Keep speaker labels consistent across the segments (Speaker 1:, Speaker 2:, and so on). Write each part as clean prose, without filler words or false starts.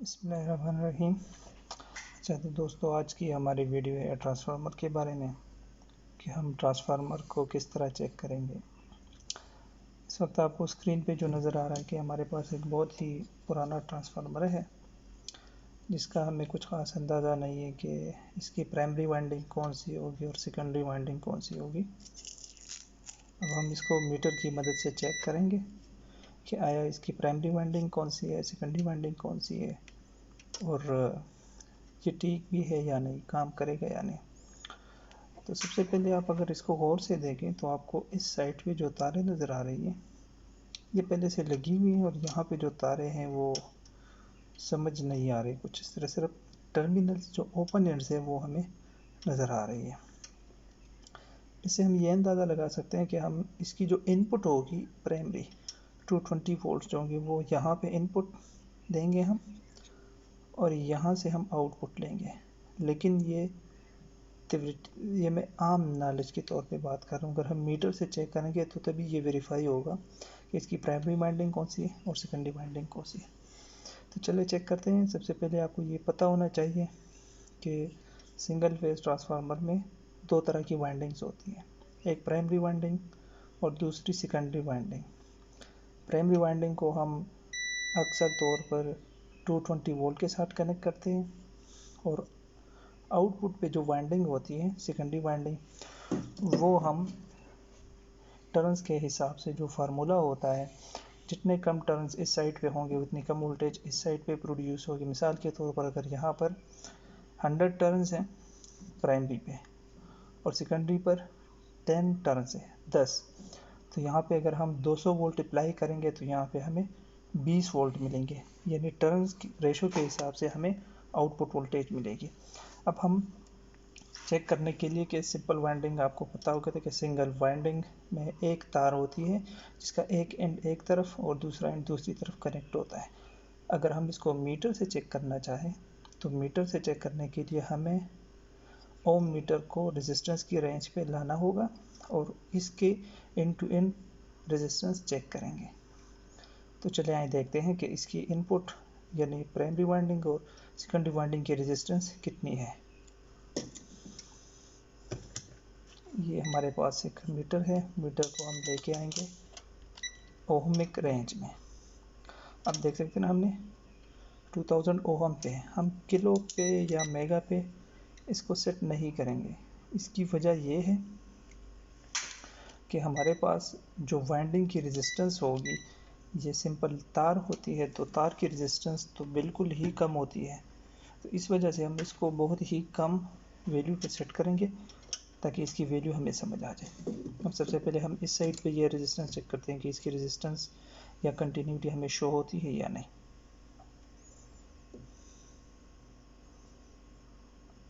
Speaker 1: बिस्मिल्लाहिर्रहमानिर्रहीम। अच्छा तो दोस्तों, आज की हमारी वीडियो है ट्रांसफार्मर के बारे में कि हम ट्रांसफार्मर को किस तरह चेक करेंगे। इस वक्त आपको स्क्रीन पे जो नज़र आ रहा है कि हमारे पास एक बहुत ही पुराना ट्रांसफार्मर है जिसका हमें कुछ ख़ास अंदाज़ा नहीं है कि इसकी प्राइमरी वाइंडिंग कौन सी होगी और सेकेंडरी वाइंडिंग कौन सी होगी। अब हम इसको मीटर की मदद से चेक करेंगे कि आया इसकी प्राइमरी वाइंडिंग कौन सी है, सेकेंडरी वाइंडिंग कौन सी है और ये ठीक भी है या नहीं, काम करेगा या नहीं। तो सबसे पहले आप अगर इसको गौर से देखें तो आपको इस साइड पे जो तारें नज़र आ रही हैं ये पहले से लगी हुई हैं और यहाँ पे जो तारें हैं वो समझ नहीं आ रही, कुछ इस तरह सिर्फ टर्मिनल्स जो ओपन एंड्स है वो हमें नज़र आ रही है। इससे हम ये अंदाज़ा लगा सकते हैं कि हम इसकी जो इनपुट होगी प्राइमरी 220 वोल्ट जो होंगे वो यहाँ पे इनपुट देंगे हम और यहाँ से हम आउटपुट लेंगे। लेकिन ये मैं आम नॉलेज के तौर पे बात कर रहा हूँ। अगर हम मीटर से चेक करेंगे तो तभी ये वेरीफाई होगा कि इसकी प्राइमरी वाइंडिंग कौन सी है और सेकेंडरी वाइंडिंग कौन सी है। तो चलिए चेक करते हैं। सबसे पहले आपको ये पता होना चाहिए कि सिंगल फेज ट्रांसफार्मर में दो तरह की वाइंडिंग्स होती हैं, एक प्राइमरी वाइंडिंग और दूसरी सेकेंडरी वाइंडिंग। प्राइमरी वाइंडिंग को हम अक्सर तौर पर 220 वोल्ट के साथ कनेक्ट करते हैं और आउटपुट पे जो वाइंडिंग होती है सेकेंडरी वाइंडिंग वो हम टर्न्स के हिसाब से, जो फार्मूला होता है जितने कम टर्न्स इस साइड पे होंगे उतनी कम वोल्टेज इस साइड पे प्रोड्यूस होगी। मिसाल के तौर पर अगर यहाँ पर 100 टर्न्स हैं प्राइमरी पे और सेकेंडरी पर 10 टर्न्स है 10, तो यहाँ पे अगर हम 200 वोल्ट अप्लाई करेंगे तो यहाँ पे हमें 20 वोल्ट मिलेंगे, यानी टर्न्स की रेशो के हिसाब से हमें आउटपुट वोल्टेज मिलेगी। अब हम चेक करने के लिए कि सिंपल वाइंडिंग आपको पता होगा कि सिंगल वाइंडिंग में एक तार होती है जिसका एक एंड एक तरफ और दूसरा एंड दूसरी तरफ कनेक्ट होता है। अगर हम इसको मीटर से चेक करना चाहें तो मीटर से चेक करने के लिए हमें ओम मीटर को रेजिस्टेंस की रेंज पे लाना होगा और इसके end to end resistance check करेंगे। तो चले आए देखते हैं कि इसकी इनपुट यानी प्राइमरी वाइंडिंग और सेकेंडरी वाइंडिंग की रेजिस्टेंस कितनी है। ये हमारे पास एक मीटर है, मीटर को हम लेके आएंगे ओहमिक रेंज में। अब देख सकते हैं ना, हमने 2000 ओहम पे, हम किलो पे या मेगा पे इसको सेट नहीं करेंगे। इसकी वजह ये है कि हमारे पास जो वाइंडिंग की रेजिस्टेंस होगी, ये सिंपल तार होती है तो तार की रेजिस्टेंस तो बिल्कुल ही कम होती है, तो इस वजह से हम इसको बहुत ही कम वैल्यू पे सेट करेंगे ताकि इसकी वैल्यू हमें समझ आ जाए। अब सबसे पहले हम इस साइड पे ये रेजिस्टेंस चेक करते हैं कि इसकी रेजिस्टेंस या कंटिन्यूटी हमें शो होती है या नहीं।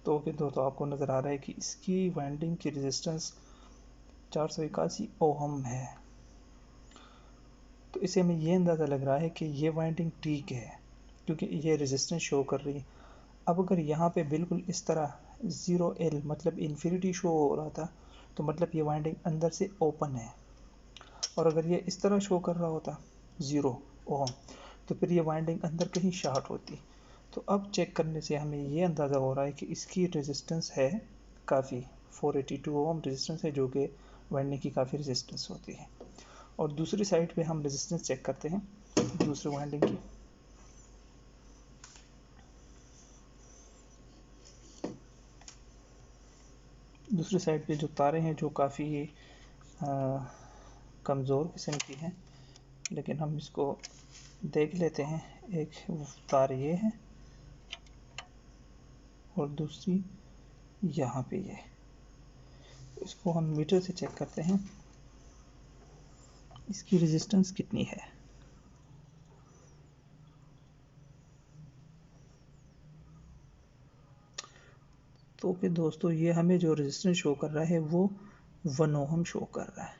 Speaker 1: तो दोस्तों आपको नज़र आ रहा है कि इसकी वाइंडिंग की रेजिस्टेंस 481 ओहम है। तो इससे हमें ये अंदाज़ा लग रहा है कि ये वाइंडिंग ठीक है क्योंकि ये रेजिस्टेंस शो कर रही है। अब अगर यहाँ पे बिल्कुल इस तरह 0L मतलब इन्फिनिटी शो हो रहा था तो मतलब ये वाइंडिंग अंदर से ओपन है, और अगर ये इस तरह शो कर रहा होता 0 ओम तो फिर ये वाइंडिंग अंदर कहीं शॉर्ट होती। तो अब चेक करने से हमें ये अंदाज़ा हो रहा है कि इसकी रेजिस्टेंस है काफ़ी, 482 ओम रेजिस्टेंस है जो कि वाइंडिंग की काफ़ी रेजिस्टेंस होती है। और दूसरी साइड पे हम रेजिस्टेंस चेक करते हैं दूसरे वाइंडिंग की। दूसरी साइड पे जो तारें हैं जो काफ़ी कमज़ोर किस्म की हैं, लेकिन हम इसको देख लेते हैं। एक तार ये है और दूसरी यहाँ पे ये, इसको हम मीटर से चेक करते हैं इसकी रेजिस्टेंस कितनी है। तो फिर दोस्तों ये हमें जो रेजिस्टेंस शो कर रहा है वो 1 ओहम शो कर रहा है,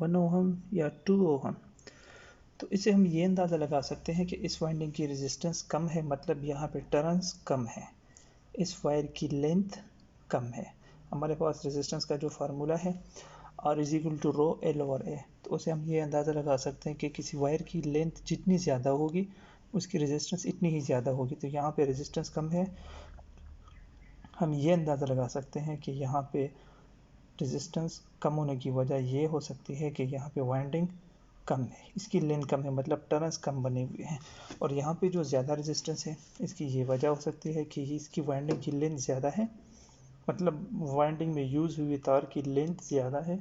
Speaker 1: 1 ओहम या 2 ओहम। तो इससे हम ये अंदाज़ा लगा सकते हैं कि इस वाइंडिंग की रेजिस्टेंस कम है, मतलब यहाँ पे टर्न्स कम है, इस वायर की लेंथ कम है। हमारे पास रेजिस्टेंस का जो फार्मूला है R is equal to ρ L/A, तो उसे हम ये अंदाज़ा लगा सकते हैं कि किसी वायर की लेंथ जितनी ज़्यादा होगी उसकी रेजिस्टेंस इतनी ही ज़्यादा होगी। तो यहाँ पे रेजिस्टेंस कम है, हम ये अंदाज़ा लगा सकते हैं कि यहाँ पे रेजिस्टेंस कम होने की वजह ये हो सकती है कि यहाँ पे वाइंडिंग कम है, इसकी लेंथ कम है, मतलब टर्न्स कम बने हुए हैं। और यहाँ पे जो ज़्यादा रेजिस्टेंस है, इसकी ये वजह हो सकती है कि इसकी वाइंडिंग की लेंथ ज़्यादा है, मतलब वाइंडिंग में यूज़ हुई तार की लेंथ ज़्यादा है,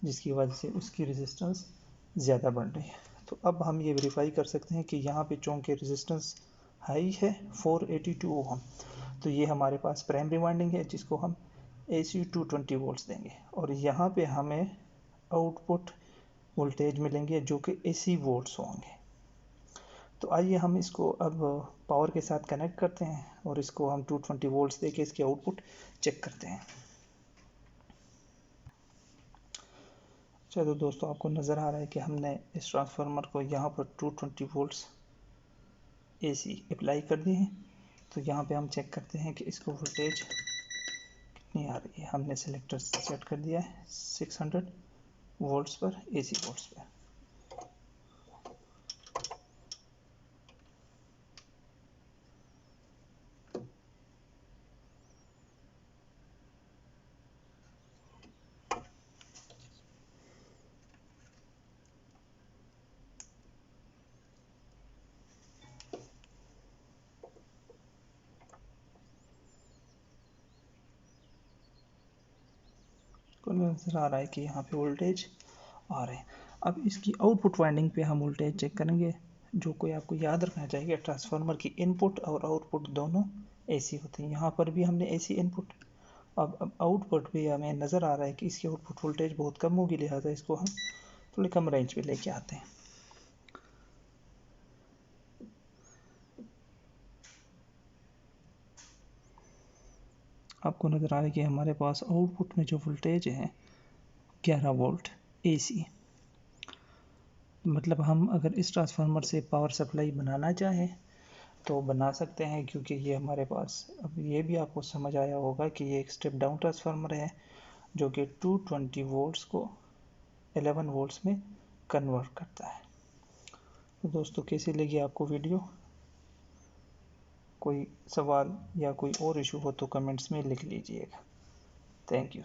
Speaker 1: जिसकी वजह से उसकी रेजिस्टेंस ज़्यादा बढ़ रही है। तो अब हम ये वेरीफाई कर सकते हैं कि यहाँ पे चूँकि रेजिस्टेंस हाई है 482 ओम, तो ये हमारे पास प्राइमरी वाइंडिंग है जिसको हम AC 220 वोल्ट्स देंगे, और यहाँ पे हमें आउटपुट वोल्टेज मिलेंगे जो कि AC वोल्ट्स होंगे। तो आइए हम इसको अब पावर के साथ कनेक्ट करते हैं और इसको हम 220 वोल्ट्स देके इसके आउटपुट चेक करते हैं। चलो दोस्तों, आपको नज़र आ रहा है कि हमने इस ट्रांसफार्मर को यहाँ पर 220 वोल्ट्स AC अप्लाई कर दिए हैं। तो यहाँ पे हम चेक करते हैं कि इसको वोल्टेज कितनी आ रही है। हमने सेलेक्टर सेट कर दिया है 600 वोल्ट्स पर, AC वोल्ट्स पर। को नज़र आ रहा है कि यहाँ पे वोल्टेज आ रहे हैं। अब इसकी आउटपुट वाइंडिंग पे हम वोल्टेज चेक करेंगे। जो कोई आपको याद रखना चाहिए, ट्रांसफार्मर की इनपुट और आउटपुट दोनों AC होते हैं। यहाँ पर भी हमने AC इनपुट, अब आउटपुट भी हमें नज़र आ रहा है कि इसकी आउटपुट वोल्टेज बहुत कम होगी, लिहाजा इसको हम थोड़ी कम रेंज पे लेके आते हैं। आपको नज़र आ रहा है कि हमारे पास आउटपुट में जो वोल्टेज है 11 वोल्ट AC। मतलब हम अगर इस ट्रांसफार्मर से पावर सप्लाई बनाना चाहें तो बना सकते हैं, क्योंकि ये हमारे पास, अब ये भी आपको समझ आया होगा कि ये एक स्टेप डाउन ट्रांसफार्मर है जो कि 220 वोल्ट्स को 11 वोल्ट्स में कन्वर्ट करता है। तो दोस्तों, कैसी लगी आपको वीडियो? कोई सवाल या कोई और इशू हो तो कमेंट्स में लिख लीजिएगा। Thank you.